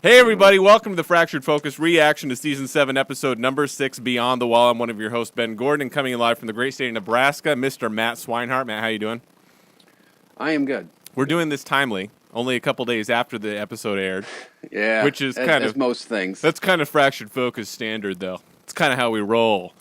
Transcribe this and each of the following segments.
Hey everybody, welcome to the Fractured Focus reaction to Season 7, Episode number 6, Beyond the Wall. I'm one of your hosts, Ben Gordon, and coming live from the great state of Nebraska, Mr. Matt Swinehart. Matt, how you doing? I am good. We're doing this timely, only a couple days after the episode aired. Yeah, which is kind of most things. That's kind of Fractured Focus standard, though. It's kind of how we roll.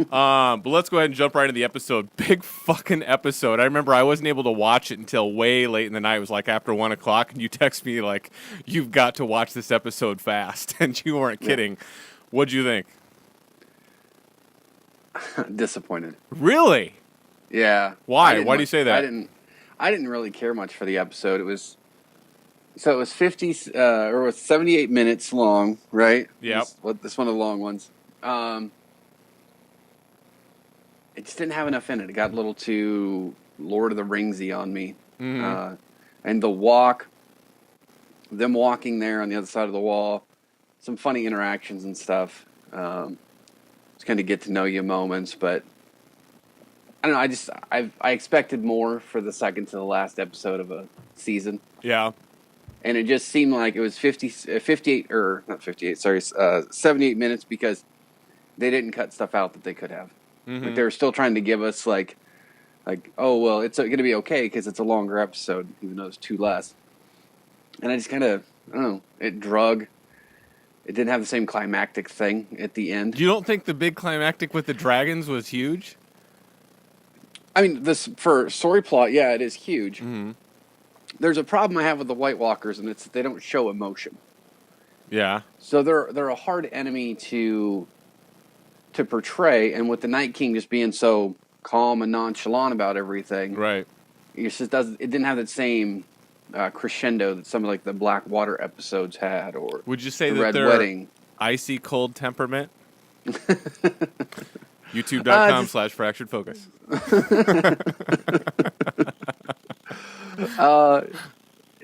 But let's go ahead and jump right into the episode. Big fucking episode. I remember I wasn't able to watch it until way late in the night. It was like after 1 o'clock, and you text me like, "You've got to watch this episode fast," and you weren't kidding. Yeah. What'd you think? Disappointed. Really? Yeah. Why? Why do you say that? I didn't really care much for the episode. It was 78 minutes long, right? Yep. This one of the long ones. It just didn't have enough in it. It got a little too Lord of the Ringsy on me. Mm-hmm. And them walking there on the other side of the wall, some funny interactions and stuff. It's kind of get to know you moments, but I don't know. I expected more for the second to the last episode of a season. Yeah. And it just seemed like it was 78 minutes because they didn't cut stuff out that they could have. Mm-hmm. Like they were still trying to give us like, oh well, it's going to be okay because it's a longer episode, even though it's 2 less. And I just kind of, I don't know, it drug. It didn't have the same climactic thing at the end. You don't think the big climactic with the dragons was huge? I mean, for story plot, yeah, it is huge. Mm-hmm. There's a problem I have with the White Walkers, and it's that they don't show emotion. Yeah. So they're a hard enemy to portray, and with the Night King just being so calm and nonchalant about everything, right? It just doesn't. It didn't have that same crescendo that some of like the Blackwater episodes had, or would you say the that Red they're Wedding. Icy cold temperament? YouTube.com/fractured focus.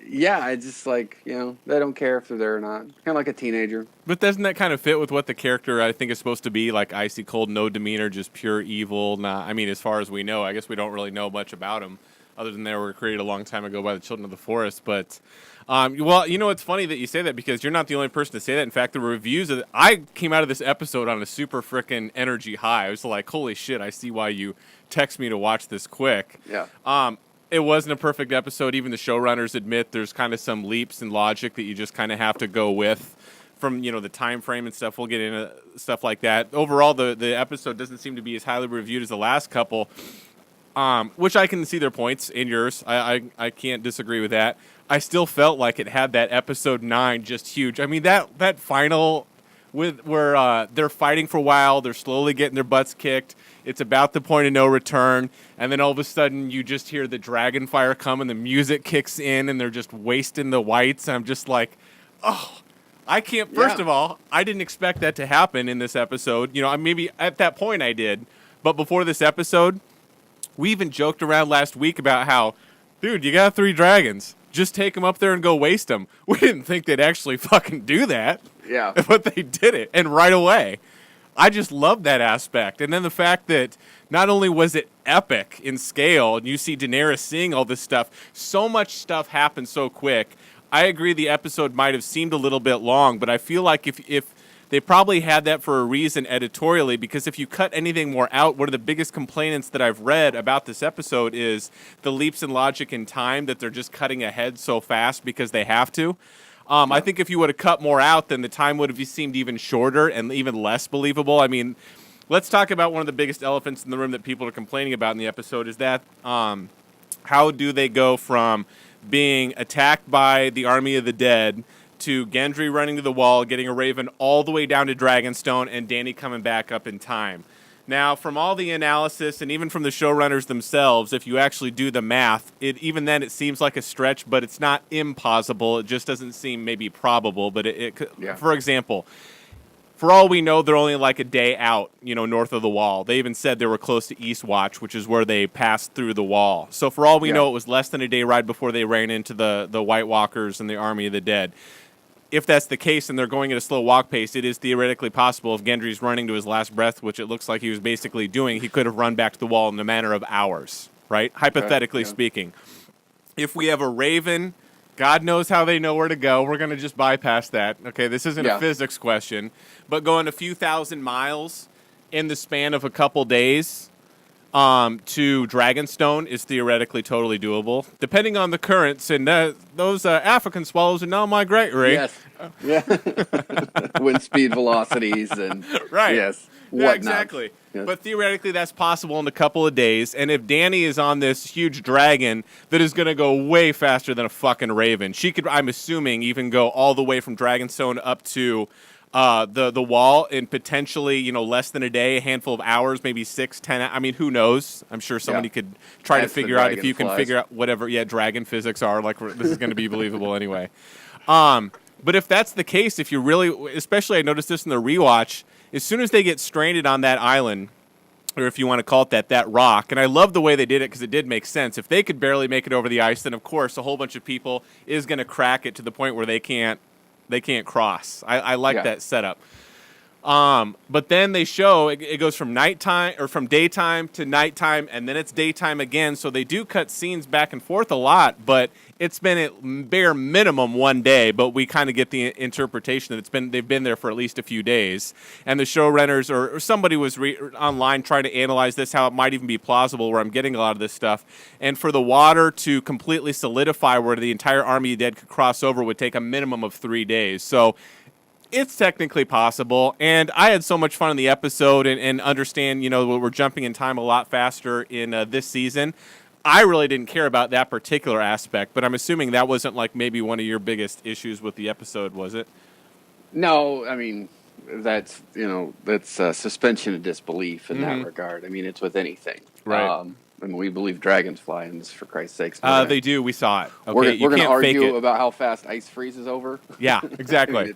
Yeah, it's just like, they don't care if they're there or not. Kind of like a teenager. But doesn't that kind of fit with what the character, I think, is supposed to be? Like icy cold, no demeanor, just pure evil. I mean, as far as we know, I guess we don't really know much about him, other than they were created a long time ago by the Children of the Forest. But, well, it's funny that you say that because you're not the only person to say that. In fact, the reviews I came out of this episode on a super frickin' energy high. I was like, holy shit, I see why you text me to watch this quick. Yeah. It wasn't a perfect episode. Even the showrunners admit there's kind of some leaps in logic that you just kind of have to go with from, the time frame and stuff. We'll get into stuff like that. Overall, the episode doesn't seem to be as highly reviewed as the last couple, which I can see their points in yours. I can't disagree with that. I still felt like it had that episode 9 just huge. I mean, that final where they're fighting for a while, they're slowly getting their butts kicked. It's about the point of no return, and then all of a sudden you just hear the dragon fire come and the music kicks in and they're just wasting the whites. I'm just like, oh, I can't. First of all, I didn't expect that to happen in this episode. Maybe at that point I did, but before this episode, we even joked around last week about how, dude, you got 3 dragons. Just take them up there and go waste them. We didn't think they'd actually fucking do that. Yeah. But they did it, and right away. I just love that aspect. And then the fact that not only was it epic in scale, and you see Daenerys seeing all this stuff, so much stuff happened so quick. I agree the episode might have seemed a little bit long, but I feel like if they probably had that for a reason editorially, because if you cut anything more out, one of the biggest complainants that I've read about this episode is the leaps in logic and time, that they're just cutting ahead so fast because they have to. I think if you would have cut more out, then the time would have seemed even shorter and even less believable. I mean, let's talk about one of the biggest elephants in the room that people are complaining about in the episode is that how do they go from being attacked by the army of the dead to Gendry running to the wall, getting a raven all the way down to Dragonstone, and Dany coming back up in time? Now, from all the analysis and even from the showrunners themselves, if you actually do the math, even then it seems like a stretch, but it's not impossible. It just doesn't seem maybe probable. But for example, for all we know, they're only like a day out, north of the wall. They even said they were close to Eastwatch, which is where they passed through the wall. So for all we know, it was less than a day ride before they ran into the White Walkers and the Army of the Dead. If that's the case and they're going at a slow walk pace, it is theoretically possible if Gendry's running to his last breath, which it looks like he was basically doing, he could have run back to the wall in a matter of hours, right? Hypothetically speaking. If we have a raven God knows how they know where to go. We're going to just bypass that. Okay, this isn't a physics question. But going a few thousand miles in the span of a couple days to Dragonstone is theoretically totally doable, depending on the currents. And those African swallows are now migratory. Yes. Yeah. Wind speed velocities and right. Yes. Yeah, exactly. Yes. But theoretically, that's possible in a couple of days. And if Danny is on this huge dragon that is going to go way faster than a fucking raven, she could, I'm assuming, even go all the way from Dragonstone up to the wall in potentially, less than a day, a handful of hours, maybe 6, 10. I mean, who knows? I'm sure somebody could try to figure out if you can figure out whatever, dragon physics are. Like, this is going to be believable anyway. But if that's the case, if you really, especially I noticed this in the rewatch, as soon as they get stranded on that island, or if you want to call it that rock, and I love the way they did it because it did make sense. If they could barely make it over the ice, then of course a whole bunch of people is going to crack it to the point where they can't cross. I like that setup. But then they show it goes from nighttime or from daytime to nighttime, and then it's daytime again. So they do cut scenes back and forth a lot, but it's been at bare minimum one day. But we kind of get the interpretation that they've been there for at least a few days. And the showrunners or somebody was online trying to analyze this, how it might even be plausible where I'm getting a lot of this stuff. And for the water to completely solidify where the entire army of dead could cross over would take a minimum of 3 days. So it's technically possible, and I had so much fun in the episode and understand, we're jumping in time a lot faster in this season. I really didn't care about that particular aspect, but I'm assuming that wasn't like maybe one of your biggest issues with the episode, was it? No, I mean, that's suspension of disbelief in that regard. I mean, it's with anything. Right. I mean, we believe dragons fly, and for Christ's sakes. They do. We saw it. Okay, we're going to argue about how fast ice freezes over. Yeah, exactly. I mean,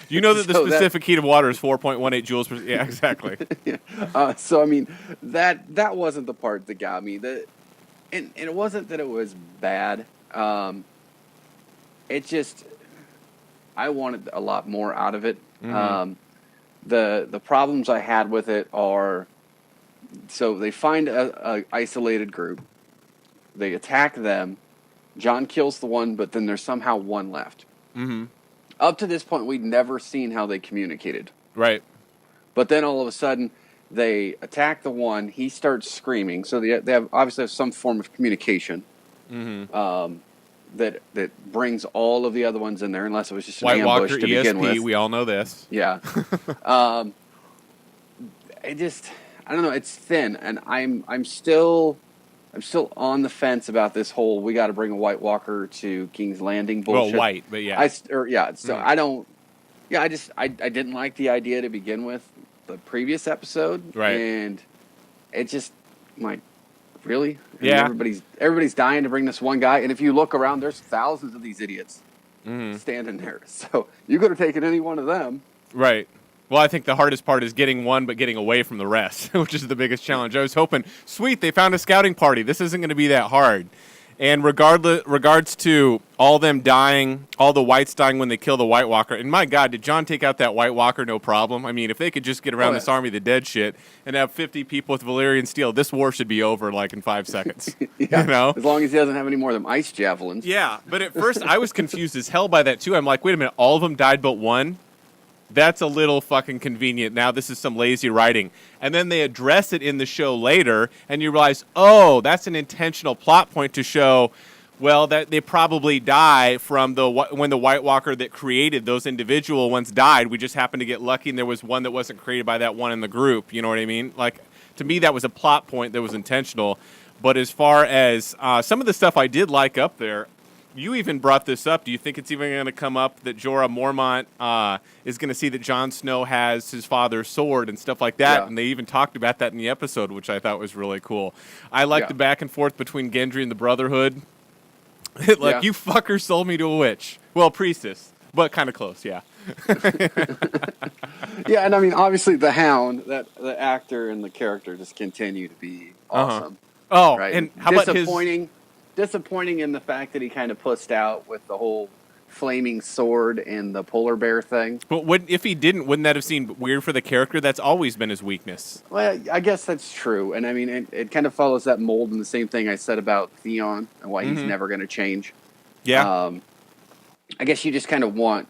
you know that the specific heat of water is 4.18 joules per... Yeah, exactly. So, I mean, that wasn't the part that got me. And it wasn't that it was bad. It just... I wanted a lot more out of it. The problems I had with it are... So, they find a isolated group. They attack them. John kills the one, but then there's somehow one left. Mm-hmm. Up to this point, we'd never seen how they communicated. Right. But then all of a sudden, they attack the one. He starts screaming. So they obviously have some form of communication that brings all of the other ones in there, unless it was just an White ambush Walker to begin with. We all know this. Yeah. I don't know. It's thin, and I'm still on the fence about this whole we got to bring a White Walker to King's Landing bullshit. Well, white, but yeah. I don't. Yeah, I didn't like the idea to begin with, the previous episode, right? And it just like really, yeah. Everybody's dying to bring this one guy, and if you look around, there's thousands of these idiots standing there. So you could have taken any one of them, right? Well, I think the hardest part is getting one, but getting away from the rest, which is the biggest challenge. I was hoping, sweet, they found a scouting party. This isn't going to be that hard. And regards to all them dying, all the whites dying when they kill the White Walker, and my God, did John take out that White Walker no problem? I mean, if they could just get around this army of the dead shit and have 50 people with Valyrian steel, this war should be over like in 5 seconds. Yeah, as long as he doesn't have any more of them ice javelins. Yeah, but at first I was confused as hell by that too. I'm like, wait a minute, all of them died but one? That's a little fucking convenient. Now this is some lazy writing. And then they address it in the show later, and you realize, oh, that's an intentional plot point to show, well, that they probably die from when the White Walker that created those individual ones died. We just happened to get lucky, and there was one that wasn't created by that one in the group. You know what I mean? Like, to me, that was a plot point that was intentional. But as far as some of the stuff I did like up there, you even brought this up. Do you think it's even going to come up that Jorah Mormont is going to see that Jon Snow has his father's sword and stuff like that? Yeah. And they even talked about that in the episode, which I thought was really cool. I like the back and forth between Gendry and the Brotherhood. You fucker sold me to a witch. Well, priestess, but kind of close, yeah. Yeah, and I mean, obviously the Hound, the actor and the character just continue to be awesome. Oh, right? And how about his... Disappointing in the fact that he kind of pussed out with the whole flaming sword and the polar bear thing. But if he didn't, wouldn't that have seemed weird for the character? That's always been his weakness. Well, I guess that's true. And I mean, it kind of follows that mold, and the same thing I said about Theon and why he's never going to change. Yeah. I guess you just kind of want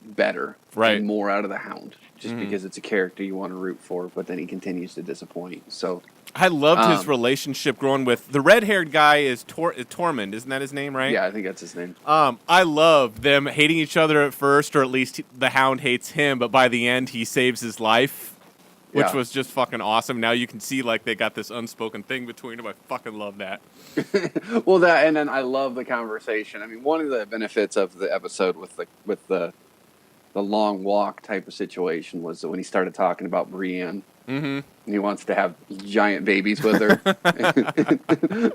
better Right. and more out of the Hound, just because it's a character you want to root for, but then he continues to disappoint. So I loved his relationship growing with the red-haired guy is Tormund, isn't that his name, right? yeah, I think that's his name. I love them hating each other at first, or at least the Hound hates him, but by the end he saves his life, which was just fucking awesome. Now you can see like they got this unspoken thing between them. I fucking love that. Well, that, and then I love the conversation. I mean, one of the benefits of the episode with the long walk type of situation was that when he started talking about Brienne, and he wants to have giant babies with her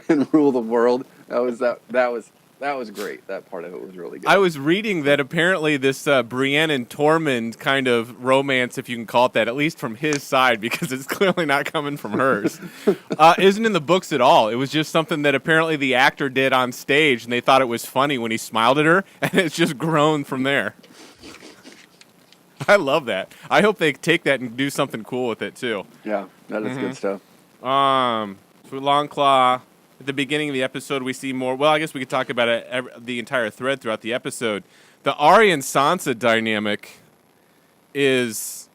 and rule the world. That was great. That part of it was really good. I was reading that apparently this Brienne and Tormund kind of romance, if you can call it that, at least from his side, because it's clearly not coming from hers, isn't in the books at all. It was just something that apparently the actor did on stage, and they thought it was funny when he smiled at her, and it's just grown from there. I love that. I hope they take that and do something cool with it, too. Yeah, that is good stuff. For Longclaw, at the beginning of the episode, we see more. Well, I guess we could talk about it, the entire thread throughout the episode. The Arya and Sansa dynamic is,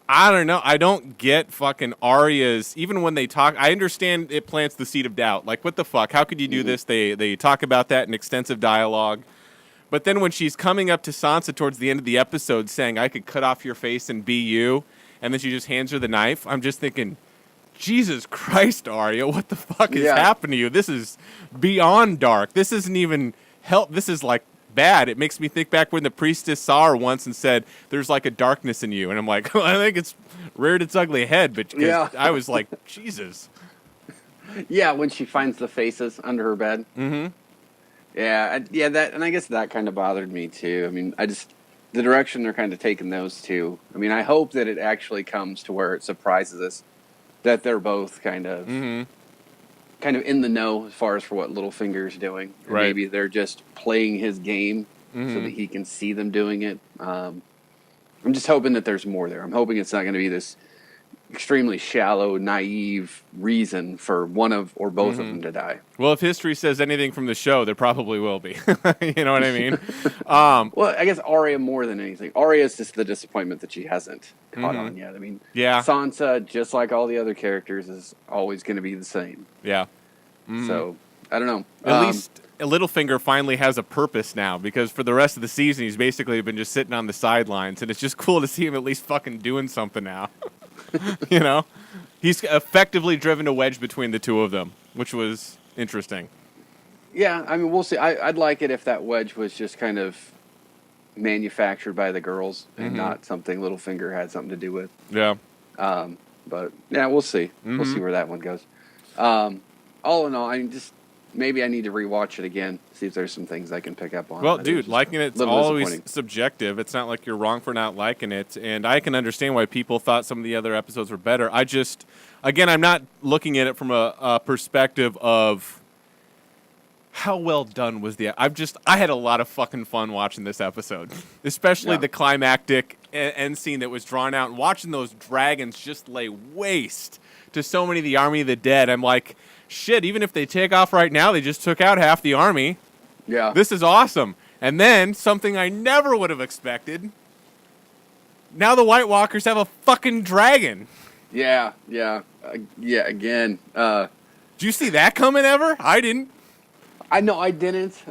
I don't know. I don't get fucking Arya's, even when they talk. I understand it plants the seed of doubt. Like, what the fuck? How could you do this? They talk about that in extensive dialogue. But then when she's coming up to Sansa towards the end of the episode saying, I could cut off your face and be you, and then she just hands her the knife, I'm just thinking, Jesus Christ, Arya, what the fuck is happening to you? This is beyond dark. This isn't even help. This is like bad. It makes me think back when the priestess saw her once and said, there's like a darkness in you. And I'm like, I think it's reared its ugly head. But I was like, Jesus. Yeah, when she finds the faces under her bed. Mm-hmm. Yeah, that, and I guess that kind of bothered me too. I mean, the direction they're kind of taking those two. I mean, I hope that it actually comes to where it surprises us that they're both kind of in the know as far as for what Littlefinger's doing. Right. Maybe they're just playing his game so that he can see them doing it. I'm just hoping that there's more there. I'm hoping it's not going to be this extremely shallow, naive reason for one of or both of them to die. Well, if history says anything from the show, there probably will be. You know what I mean? Well, I guess Arya more than anything. Arya is just the disappointment that she hasn't caught on yet. I mean, Sansa, just like all the other characters, is always going to be the same. Yeah. So, I don't know. At least Littlefinger finally has a purpose now, because for the rest of the season, he's basically been just sitting on the sidelines, and it's just cool to see him at least fucking doing something now. You know? He's effectively driven a wedge between the two of them, which was interesting. Yeah, I mean, we'll see. I'd like it if that wedge was just kind of manufactured by the girls and not something Littlefinger had something to do with. Yeah. But, yeah, we'll see. We'll see where that one goes. All in all, I mean, just maybe I need to rewatch it again, see if there's some things I can pick up on. Well, dude, liking it's always subjective. It's not like you're wrong for not liking it, and I can understand why people thought some of the other episodes were better. I just, again, I'm not looking at it from a perspective of how well done was the. I had a lot of fucking fun watching this episode, especially the climactic end scene that was drawn out, and watching those dragons just lay waste to so many of the army of the dead. I'm like, shit, even if they take off right now, they just took out half the army. Yeah. This is awesome. And then, something I never would have expected, now the White Walkers have a fucking dragon. Yeah, again. Did you see that coming ever? I didn't. I know I didn't.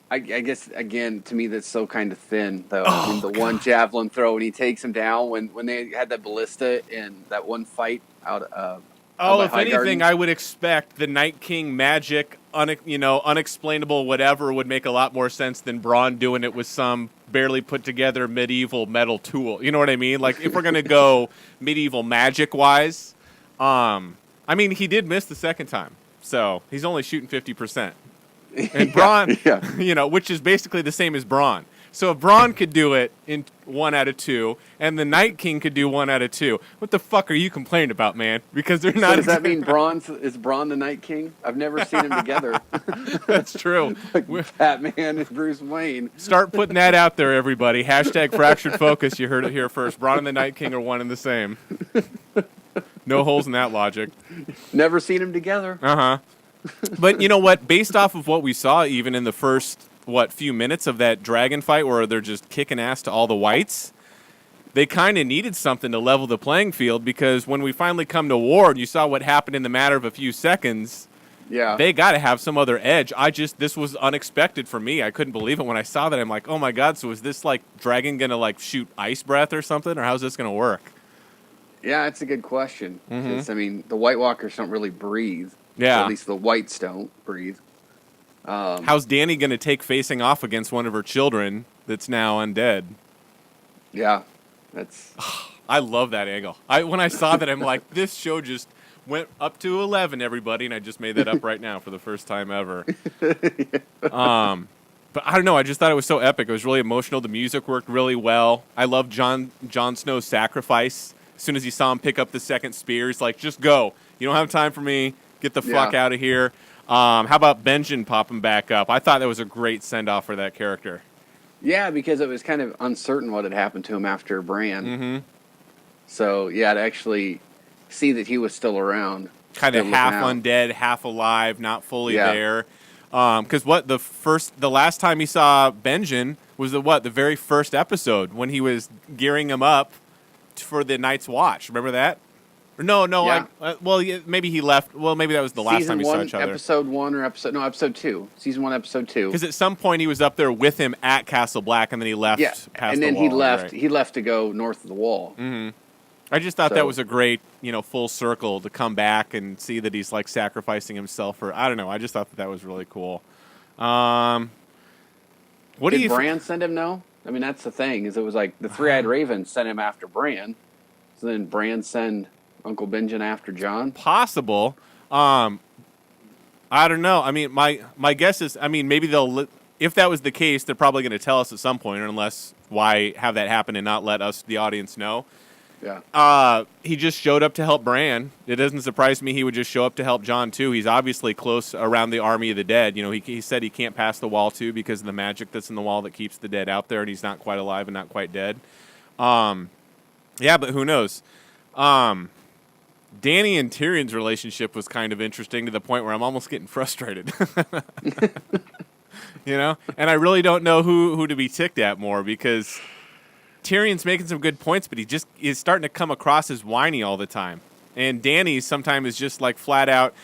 I guess, again, to me, that's so kind of thin, though. I mean, the one javelin throw, and he takes him down when they had that ballista in that one fight out of... if anything, I would expect the Night King magic, unexplainable whatever would make a lot more sense than Bronn doing it with some barely put together medieval metal tool. You know what I mean? Like, if we're going to go medieval magic-wise, I mean, he did miss the second time, so he's only shooting 50%. And Bronn, which is basically the same as Bronn. So if Bronn could do it in 1 out of 2, and the Night King could do 1 out of 2, what the fuck are you complaining about, man? Because they're not. So does that mean is Bronn the Night King? I've never seen them together. That's true. Like Batman and Bruce Wayne. Start putting that out there, everybody. # fractured focus. You heard it here first. Bronn and the Night King are one and the same. No holes in that logic. Never seen them together. But you know what? Based off of what we saw, even in the first few minutes of that dragon fight, where they're just kicking ass to all the whites, they kind of needed something to level the playing field, because when we finally come to war and you saw what happened in the matter of a few seconds, Yeah. they got to have some other edge. This was unexpected for me. I couldn't believe it when I saw that. I'm like, oh my God, so is this like dragon going to like shoot ice breath or something, or how's this going to work? Yeah, it's a good question. Mm-hmm. 'Cause, I mean, the White Walkers don't really breathe. Yeah. At least the whites don't breathe. How's Dany going to take facing off against one of her children that's now undead? Yeah. That's... I love that angle. When I saw that, I'm like, this show just went up to 11, everybody, and I just made that up right now for the first time ever. But I don't know. I just thought it was so epic. It was really emotional. The music worked really well. I love Jon Snow's sacrifice. As soon as he saw him pick up the second spear, he's like, just go. You don't have time for me. Get the fuck out of here. How about Benjen popping back up? I thought that was a great send-off for that character. Yeah, because it was kind of uncertain what had happened to him after Bran. Mm-hmm. So, yeah, to actually see that he was still around. Kind of half undead, half alive, not fully there. Because the last time he saw Benjen was the very first episode when he was gearing him up for the Night's Watch. Remember that? No. Yeah. Maybe he left. Well, maybe that was the last time we saw each other. Episode 1 or episode 2. Season 1, episode 2. Because at some point he was up there with him at Castle Black, and then he left. Yeah, past and then the wall, he left. Right. He left to go north of the wall. Mm-hmm. I just thought that was a great, full circle to come back and see that he's like sacrificing himself for. I don't know. I just thought that was really cool. What Did Bran send him? No. I mean, that's the thing. Is it was like the Three-Eyed Raven sent him after Bran, so then Bran send Uncle Benjen after Jon? Possible. I don't know. I mean, my guess is, maybe if that was the case, they're probably going to tell us at some point, or unless why have that happen and not let us, the audience, know. Yeah. He just showed up to help Bran. It doesn't surprise me he would just show up to help Jon too. He's obviously close around the army of the dead. He said he can't pass the wall too because of the magic that's in the wall that keeps the dead out there, and he's not quite alive and not quite dead. Yeah, but who knows? Dany and Tyrion's relationship was kind of interesting to the point where I'm almost getting frustrated. And I really don't know who to be ticked at more, because Tyrion's making some good points, but he just is starting to come across as whiny all the time. And Dany sometimes is just like flat out.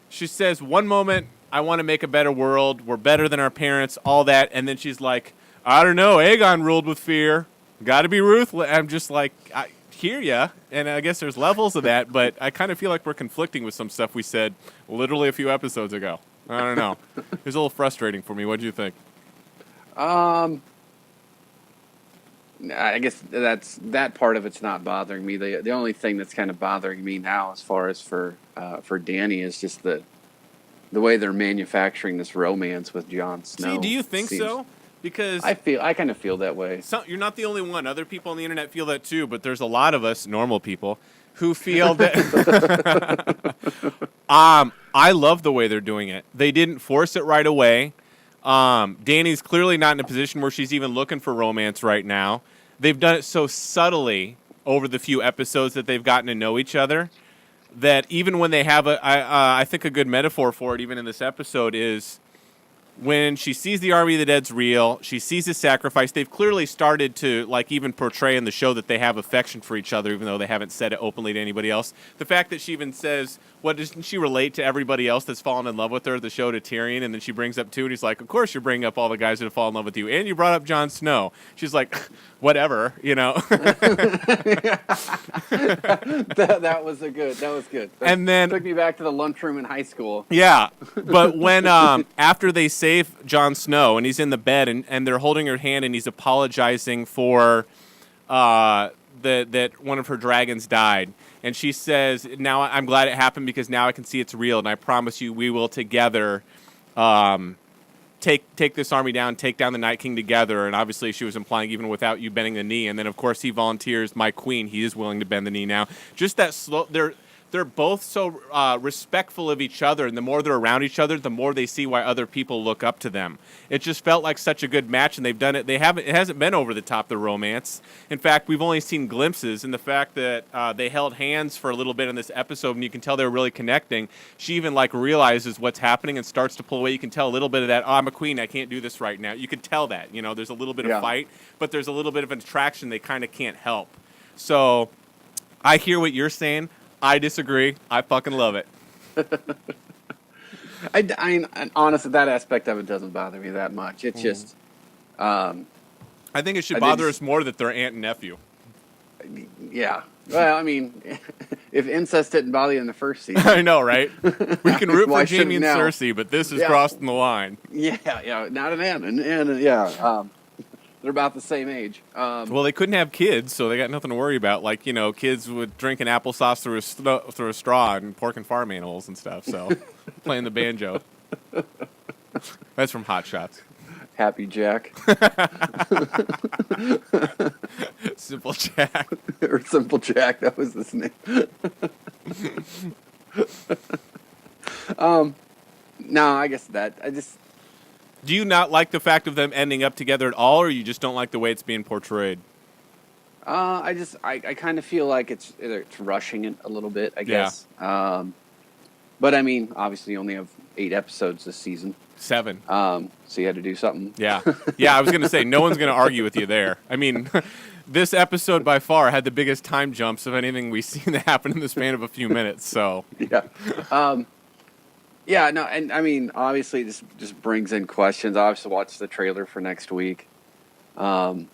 She says one moment, I want to make a better world. We're better than our parents, all that. And then she's like, I don't know. Aegon ruled with fear. Got to be ruthless. I'm just like, I hear ya. And I guess there's levels of that, but I kind of feel like we're conflicting with some stuff we said literally a few episodes ago. I don't know. It was a little frustrating for me. What do you think? I guess that part of it's not bothering me. The only thing that's kind of bothering me now, as far as for Dany, is just the way they're manufacturing this romance with Jon Snow. See, do you think so? Because I kind of feel that way. You're not the only one. Other people on the internet feel that too, but there's a lot of us normal people who feel that. I love the way they're doing it. They didn't force it right away. Dany's clearly not in a position where she's even looking for romance right now. They've done it so subtly over the few episodes that they've gotten to know each other that even when they have I think a good metaphor for it, even in this episode, is when she sees the army of the dead's real, she sees his sacrifice. They've clearly started to even portray in the show that they have affection for each other, even though they haven't said it openly to anybody else. The fact that she even says, doesn't she relate to everybody else that's fallen in love with her at the show, to Tyrion, and then she brings up two, and he's like, of course you're bringing up all the guys that have fallen in love with you, and you brought up Jon Snow. She's like, whatever, That was good. And then took me back to the lunchroom in high school. Yeah, but when after they save Jon Snow and he's in the bed and they're holding her hand and he's apologizing for that one of her dragons died, and she says, "Now I'm glad it happened because now I can see it's real, and I promise you we will together take this army down, take down the Night King together." And obviously she was implying even without you bending the knee. And then of course he volunteers, my queen. He is willing to bend the knee now. Just that slow. they're both so respectful of each other, and the more they're around each other, the more they see why other people look up to them. It just felt like such a good match, and they've done it. It hasn't been over the top, the romance. In fact, we've only seen glimpses, and the fact that they held hands for a little bit in this episode, and you can tell they're really connecting. She even like realizes what's happening and starts to pull away. You can tell a little bit of that. Oh, I'm a queen. I can't do this right now. You can tell that. You know, there's a little bit of fight, but there's a little bit of an attraction they kind of can't help. So I hear what you're saying. I disagree. I fucking love it. I honestly, that aspect of it doesn't bother me that much. It's just, I think it should bother us more that they're aunt and nephew. Yeah. Well, I mean, if incest didn't bother you in the first season, I know, right? We can root for Jamie and now? Cersei, but this is crossing the line. Yeah, not an aunt, and yeah. They're about the same age. Well, they couldn't have kids, so they got nothing to worry about. Like, you know, kids would drink an applesauce through a straw and pork and farm animals and stuff. So, playing the banjo. That's from Hot Shots. Happy Jack. Simple Jack. Or Simple Jack, that was his name. No, I guess Do you not like the fact of them ending up together at all, or you just don't like the way it's being portrayed? I kind of feel like it's rushing it a little bit, I guess. Yeah. But I mean, obviously you only have 8 episodes this season. 7. So you had to do something. Yeah. Yeah, I was going to say, no one's going to argue with you there. I mean, this episode by far had the biggest time jumps of anything we've seen that happen in the span of a few minutes, so. Yeah. Yeah, no, and I mean, obviously this just brings in questions. I obviously watched the trailer for next week. So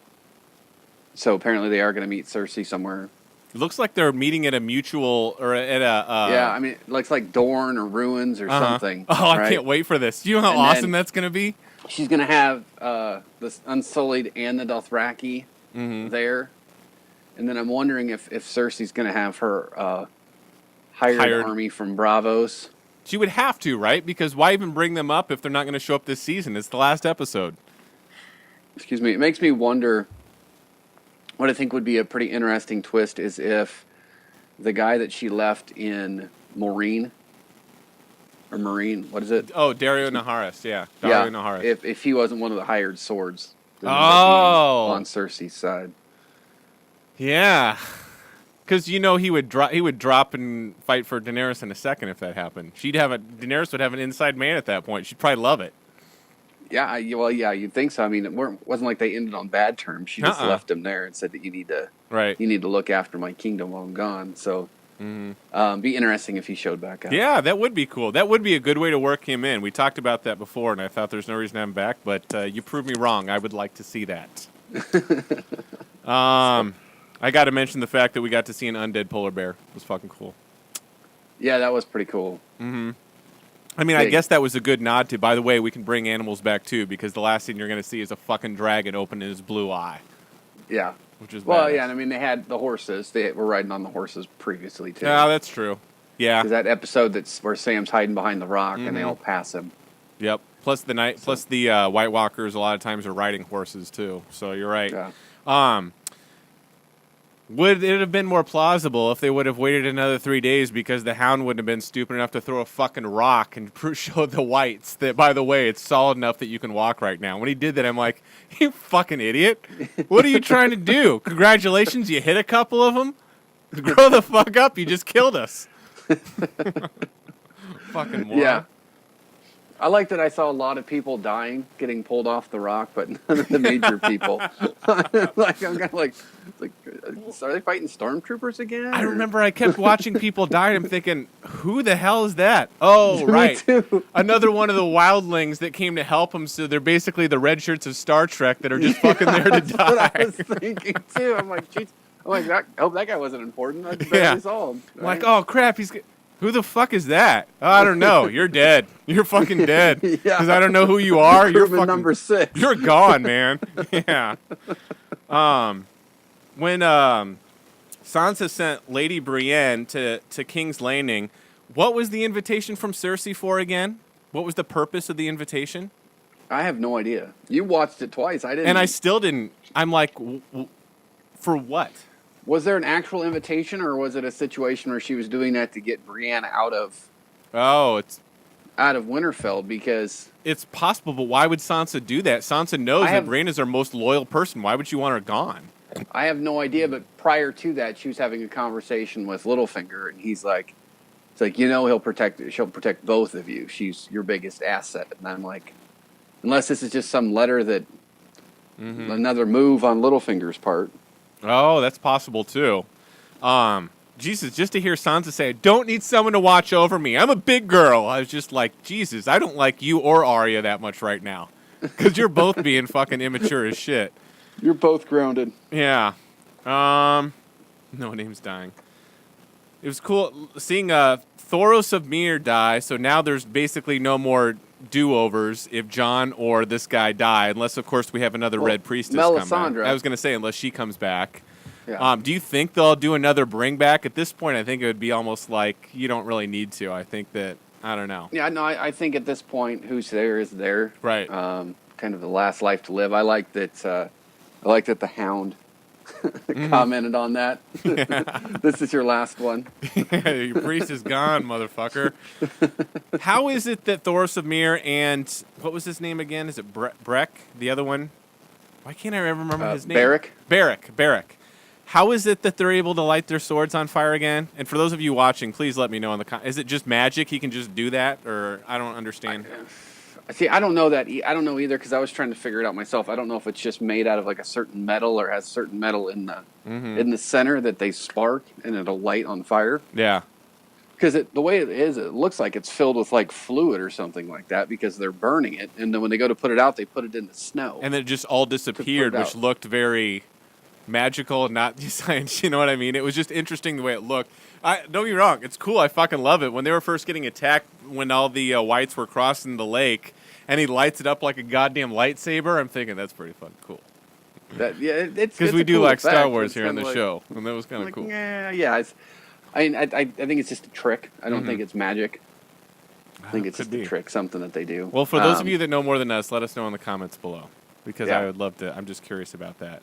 apparently they are going to meet Cersei somewhere. It looks like they're meeting at a mutual, or at a... yeah, I mean, it looks like Dorne or Ruins or something. Oh, right? I can't wait for this. Do you know how awesome that's going to be? She's going to have the Unsullied and the Dothraki there. And then I'm wondering if Cersei's going to have her hired army from Bravos. She would have to, right? Because why even bring them up if they're not going to show up this season? It's the last episode. Excuse me. It makes me wonder... What I think would be a pretty interesting twist is if the guy that she left in Marine, what is it? Oh, Dario Naharis, yeah. Dario Naharis. If he wasn't one of the hired swords. On Cersei's side. Yeah. Because, you know, he would drop and fight for Daenerys in a second if that happened. Daenerys would have an inside man at that point. She'd probably love it. Yeah, you'd think so. I mean, it wasn't like they ended on bad terms. She just left him there and said that you need to look after my kingdom while I'm gone. So, be interesting if he showed back up. Yeah, that would be cool. That would be a good way to work him in. We talked about that before, and I thought there's no reason to have him back, but you proved me wrong. I would like to see that. I got to mention the fact that we got to see an undead polar bear. It was fucking cool. Yeah, that was pretty cool. Mm-hmm. I mean, I guess that was a good nod to, by the way, we can bring animals back too, because the last thing you're going to see is a fucking dragon opening his blue eye. Yeah. Which is well, badass. yeah, and I mean, they had the horses. They were riding on the horses previously too. Yeah, that's true. Yeah. Because that episode where Sam's hiding behind the rock and they all pass him. Yep. Plus the White Walkers a lot of times are riding horses too. So you're right. Yeah. Would it have been more plausible if they would have waited another 3 days because the Hound wouldn't have been stupid enough to throw a fucking rock and show the whites that, by the way, it's solid enough that you can walk right now. When he did that, I'm like, you fucking idiot. What are you trying to do? Congratulations, you hit a couple of them? Grow the fuck up, you just killed us. Fucking moron. Yeah. I like that I saw a lot of people dying, getting pulled off the rock, but none of the major people. I'm kind of like, are they fighting stormtroopers again? I remember I kept watching people die, and I'm thinking, who the hell is that? Oh, right. Another one of the wildlings that came to help him, so they're basically the red shirts of Star Trek that are just fucking there to die. That's what I was thinking, too. I'm like, jeez. I hope that guy wasn't important. I barely saw him. I'm like, oh, crap, who the fuck is that? Oh, I don't know. You're dead. You're fucking dead. Because I don't know who you are. You're fucking number 6. You're gone, man. Yeah. When Sansa sent Lady Brienne to King's Landing, what was the invitation from Cersei for again? What was the purpose of the invitation? I have no idea. You watched it twice. I didn't. And I still didn't. I'm like, for what? Was there an actual invitation, or was it a situation where she was doing that to get Brienne out of Oh, Winterfell? Because it's possible, but why would Sansa do that? Sansa knows that Brienne is our most loyal person. Why would you want her gone? I have no idea, but prior to that, she was having a conversation with Littlefinger, and he's like, "It's like, she'll protect both of you. She's your biggest asset." And I'm like, unless this is just some letter that another move on Littlefinger's part. Oh, that's possible too. Jesus, just to hear Sansa say, "I don't need someone to watch over me. I'm a big girl." I was just like, Jesus, I don't like you or Arya that much right now, because you're both being fucking immature as shit. You're both grounded. Yeah. No name's dying. It was cool seeing Thoros of Myr die, so now there's basically no more do-overs if Jon or this guy die, unless, of course, we have another Red Priestess come back. I was going to say, unless she comes back. Yeah. Do you think they'll do another bring back? At this point, I think it would be almost like you don't really need to. I think that, I don't know. Yeah, no, I think at this point, who's there is there. Right. Kind of the last life to live. I like that the Hound commented on that. This is your last one. Your priest is gone, motherfucker. How is it that Thoros of Myr and, what was his name again? Is it Breck? The other one? Why can't I ever remember his name? Barrack. How is it that they're able to light their swords on fire again? And for those of you watching, please let me know in the comments. Is it just magic? He can just do that? Or I don't understand. See, I don't know that. I don't know either, because I was trying to figure it out myself. I don't know if it's just made out of like a certain metal or has certain metal in the center that they spark and it'll light on fire. Yeah. Because the way it is, it looks like it's filled with like fluid or something like that, because they're burning it, and then when they go to put it out, they put it in the snow. And then it just all disappeared, which looked very magical, not science. You know what I mean? It was just interesting the way it looked. Don't get me wrong, it's cool. I fucking love it. When they were first getting attacked, when all the whites were crossing the lake, and he lights it up like a goddamn lightsaber, I'm thinking that's pretty fucking cool. Because we do like Star Wars here on the show, and that was kind of cool. Yeah. I think it's just a trick. I don't think it's magic. I think it's just a trick, something that they do. Well, for those of you that know more than us, let us know in the comments below, because I would love to. I'm just curious about that.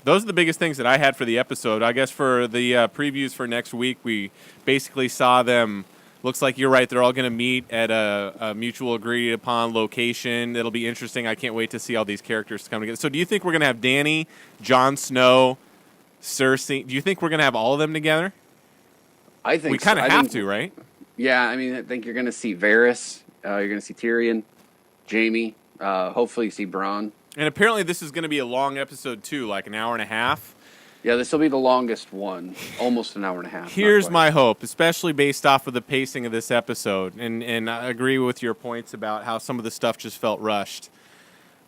Those are the biggest things that I had for the episode. I guess for the previews for next week, we basically saw them. Looks like you're right. They're all going to meet at a mutual agreed upon location. It'll be interesting. I can't wait to see all these characters come together. So do you think we're going to have Dany, Jon Snow, Cersei? Do you think we're going to have all of them together? I think we kind of have to, right? Yeah, I mean, I think you're going to see Varys. You're going to see Tyrion, Jaime. Hopefully you see Bronn. And apparently this is going to be a long episode, too, like an hour and a half. Yeah, this will be the longest one, almost an hour and a half. Here's my hope, especially based off of the pacing of this episode. And I agree with your points about how some of the stuff just felt rushed.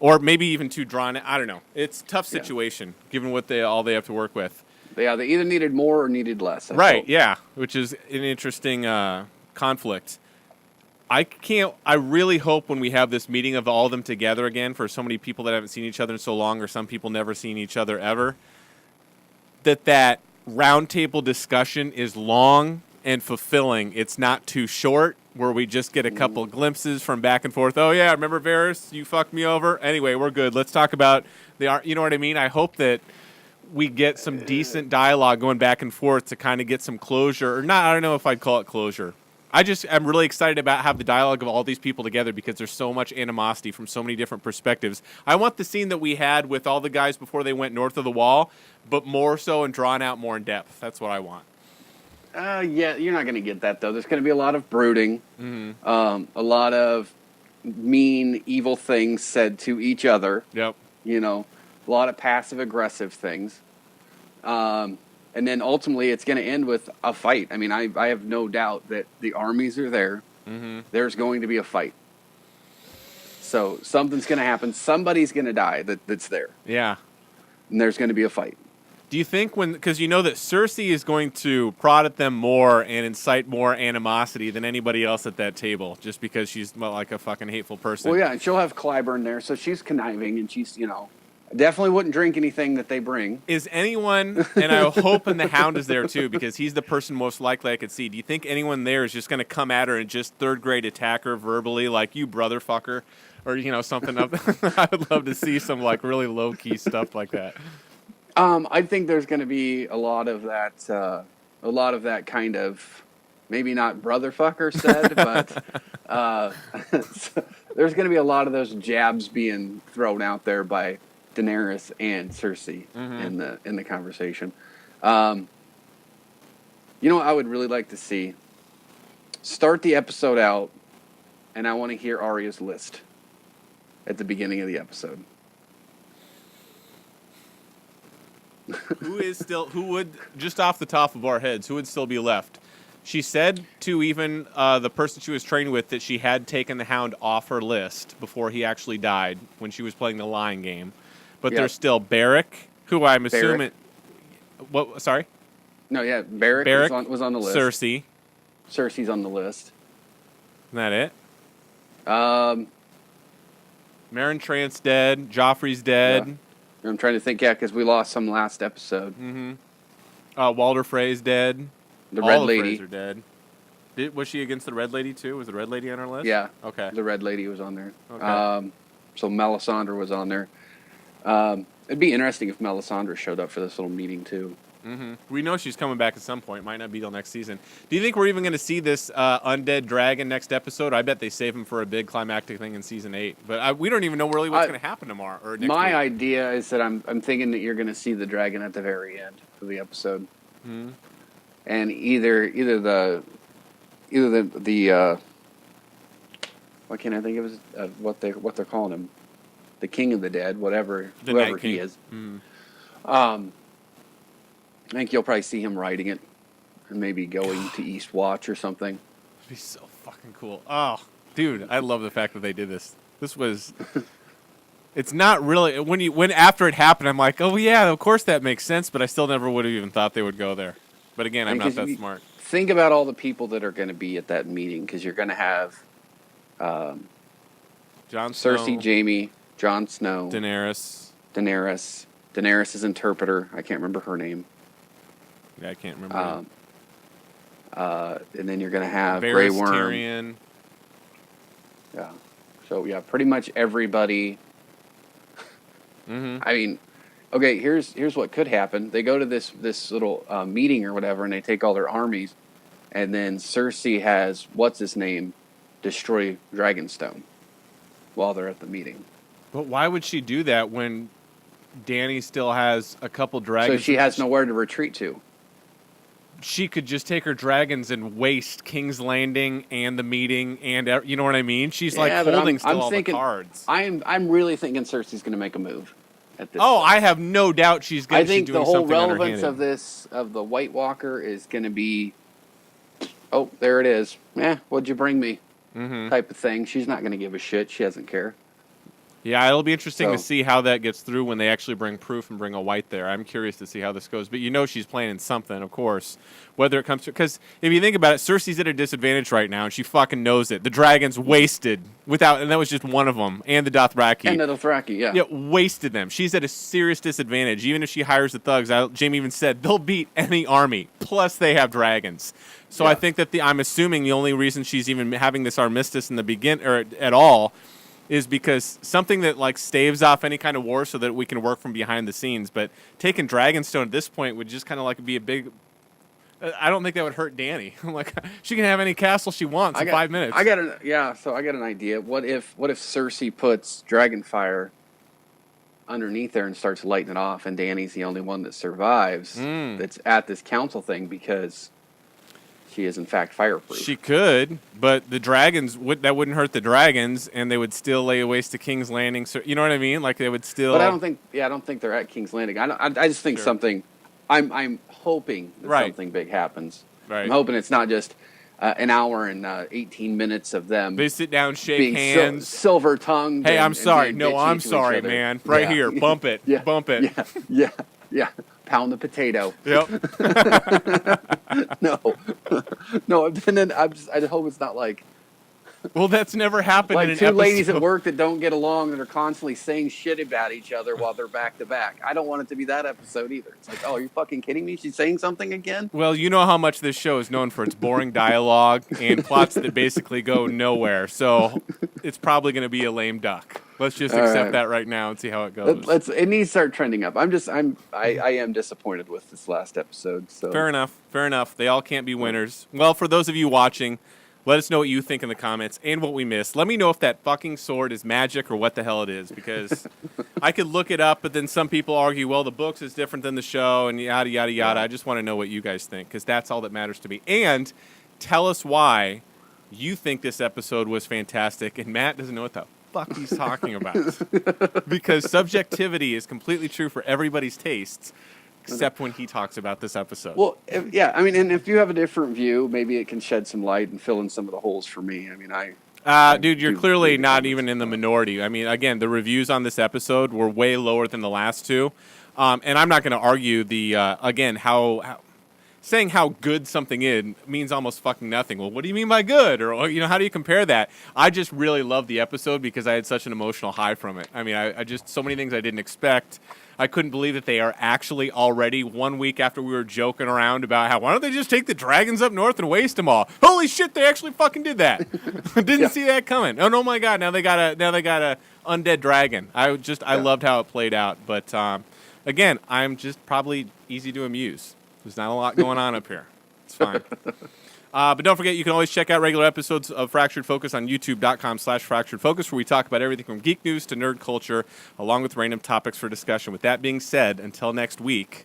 Or maybe even too drawn. I don't know. It's a tough situation, given what all they have to work with. Yeah, they either needed more or needed less. Right, yeah, which is an interesting conflict. I really hope when we have this meeting of all of them together again, for so many people that haven't seen each other in so long, or some people never seen each other ever, that roundtable discussion is long and fulfilling. It's not too short, where we just get a couple glimpses from back and forth. Oh, yeah, remember Varys? You fucked me over? Anyway, we're good. Let's talk about you know what I mean? I hope that we get some decent dialogue going back and forth to kind of get some closure. Or not, I don't know if I'd call it closure. I'm really excited about have the dialogue of all these people together, because there's so much animosity from so many different perspectives. I want the scene that we had with all the guys before they went north of the wall, but more so and drawn out more in depth. That's what I want. Yeah, you're not going to get that, though. There's going to be a lot of brooding, a lot of mean, evil things said to each other. Yep. A lot of passive-aggressive things. And then ultimately it's going to end with a fight. I mean, I have no doubt that the armies are there. Mm-hmm. There's going to be a fight. So something's going to happen. Somebody's going to die that's there. Yeah. And there's going to be a fight. Do you think because you know that Cersei is going to prod at them more and incite more animosity than anybody else at that table, just because she's like a fucking hateful person? Well, yeah, and she'll have Clyburn there, so she's conniving, and she's, definitely wouldn't drink anything that they bring. Is anyone, and I hope the Hound is there too, because he's the person most likely I could see. Do you think anyone there is just going to come at her and just third grade attack her verbally, like, you brother fucker, or something? I would love to see some like really low key stuff like that. I think there's going to be a lot of that kind of, maybe not brotherfucker said, but there's going to be a lot of those jabs being thrown out there by Daenerys and Cersei in the conversation. You know what I would really like to see? Start the episode out, and I want to hear Arya's list at the beginning of the episode. Who would, just off the top of our heads, who would still be left? She said to even the person she was trained with that she had taken the Hound off her list before he actually died when she was playing the Lion game. But there's still Beric, who I'm assuming... What? Sorry? No, yeah, Beric was on the list. Cersei's on the list. Isn't that it? Meryn Trant's dead. Joffrey's dead. Yeah. I'm trying to think, because we lost some last episode. Walder Frey's dead. The Red Lady. All the Freys are dead. Was she against the Red Lady, too? Was the Red Lady on our list? Yeah. Okay. The Red Lady was on there. Okay. So Melisandre was on there. It'd be interesting if Melisandre showed up for this little meeting, too. We know she's coming back at some point. Might not be till next season. Do you think we're even going to see this undead dragon next episode? I bet they save him for a big climactic thing in season 8. But we don't even know really what's going to happen tomorrow or next My week. idea is that I'm thinking that you're going to see the dragon at the very end of the episode, and either the what can't I think of what they're calling him, the King of the Dead, whoever he is. I think you'll probably see him riding it, and maybe going to East Watch or something. It'd be so fucking cool. Oh, dude, I love the fact that they did this. This was. It's not really when after it happened, I'm like, oh yeah, of course that makes sense, but I still never would have even thought they would go there. But again, I'm not that smart. Think about all the people that are going to be at that meeting, because you're going to have Jon Snow, Cersei, Jaime, Jon Snow, Daenerys, Daenerys' interpreter. I can't remember her name. Yeah, I can't remember. And then you're going to have Varys, Grey Worm. Tyrion. Yeah. So yeah, pretty much everybody. I mean, okay. Here's what could happen. They go to this little meeting or whatever, and they take all their armies, and then Cersei has what's his name destroy Dragonstone while they're at the meeting. But why would she do that when Dany still has a couple dragons? So she has nowhere to retreat to. She could just take her dragons and waste King's Landing and the meeting, and you know what I mean. She's like holding all the cards. I'm really thinking Cersei's going to make a move at this. Oh, point. I have no doubt she's going to. I think doing the whole something relevance of the White Walker is going to be, oh, there it is. What'd you bring me? Type of thing. She's not going to give a shit. She doesn't care. Yeah, it'll be interesting to see how that gets through when they actually bring proof and bring a White there. I'm curious to see how this goes. But you know she's planning something, of course. Whether it comes to... Because if you think about it, Cersei's at a disadvantage right now, and she fucking knows it. The dragon's wasted without... And that was just one of them. And the Dothraki. And the Dothraki, yeah. Yeah, wasted them. She's at a serious disadvantage. Even if she hires the thugs, Jaime even said, they'll beat any army. Plus, they have dragons. So I think that I'm assuming the only reason she's even having this armistice in the or at all... is because something that like staves off any kind of war so that we can work from behind the scenes. But taking Dragonstone at this point would just kind of like be a big... I don't think that would hurt Dany. Like, she can have any castle she wants in 5 minutes. So I got an idea. What if Cersei puts Dragonfire underneath there and starts lighting it off, and Dany's the only one that survives that's at this council thing because... she is in fact fireproof. She could, but the dragons that wouldn't hurt the dragons, and they would still lay waste to King's Landing. So you know what I mean? Like they would still. But I don't think they're at King's Landing. I just think something. I'm hoping that something big happens. Right. I'm hoping it's not just an hour and 18 minutes of them. They sit down, shake hands, silver tongued. Hey, I'm sorry. No, I'm sorry, man. Right here, bump it, bump it. Yeah. Pound the potato. Yep. No. And then I hope it's not like. Well, that's never happened. Like in an two episode. ladies at work that don't get along and are constantly saying shit about each other while they're back to back. I don't want it to be that episode either. It's like, oh, are you fucking kidding me? She's saying something again? Well, you know how much this show is known for its boring dialogue and plots that basically go nowhere. So it's probably going to be a lame duck. Let's just All accept right. that right now and see how it goes. It needs to start trending up. I am disappointed with this last episode. So Fair enough. Fair enough. They all can't be winners. Well, for those of you watching, let us know what you think in the comments and what we missed. Let me know if that fucking sword is magic or what the hell it is, because I could look it up, but then some people argue, well, the books is different than the show and yada, yada, yada. I just want to know what you guys think, because that's all that matters to me. And tell us why you think this episode was fantastic, and Matt doesn't know what the fuck he's talking about. Because subjectivity is completely true for everybody's tastes, except when he talks about this episode. Well, and if you have a different view, maybe it can shed some light and fill in some of the holes for me. I mean, dude, you're clearly not even in the minority. I mean, again, the reviews on this episode were way lower than the last two, and I'm not going to argue the how saying how good something is means almost fucking nothing. Well, what do you mean by good? Or how do you compare that? I just really loved the episode because I had such an emotional high from it. I mean, I just so many things I didn't expect. I couldn't believe that they are actually already 1 week after we were joking around about how why don't they just take the dragons up north and waste them all? Holy shit, they actually fucking did that. Didn't see that coming. Oh no, my god, now they got a undead dragon. I loved how it played out, but again, I'm just probably easy to amuse. There's not a lot going on up here. It's fine. But don't forget, you can always check out regular episodes of Fractured Focus on youtube.com/Fractured Focus, where we talk about everything from geek news to nerd culture, along with random topics for discussion. With that being said, until next week,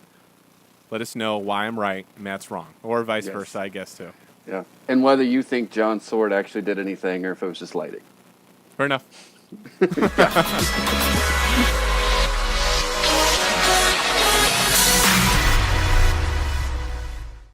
let us know why I'm right and Matt's wrong. Or vice versa, I guess, too. Yeah. And whether you think John's sword actually did anything or if it was just lighting. Fair enough.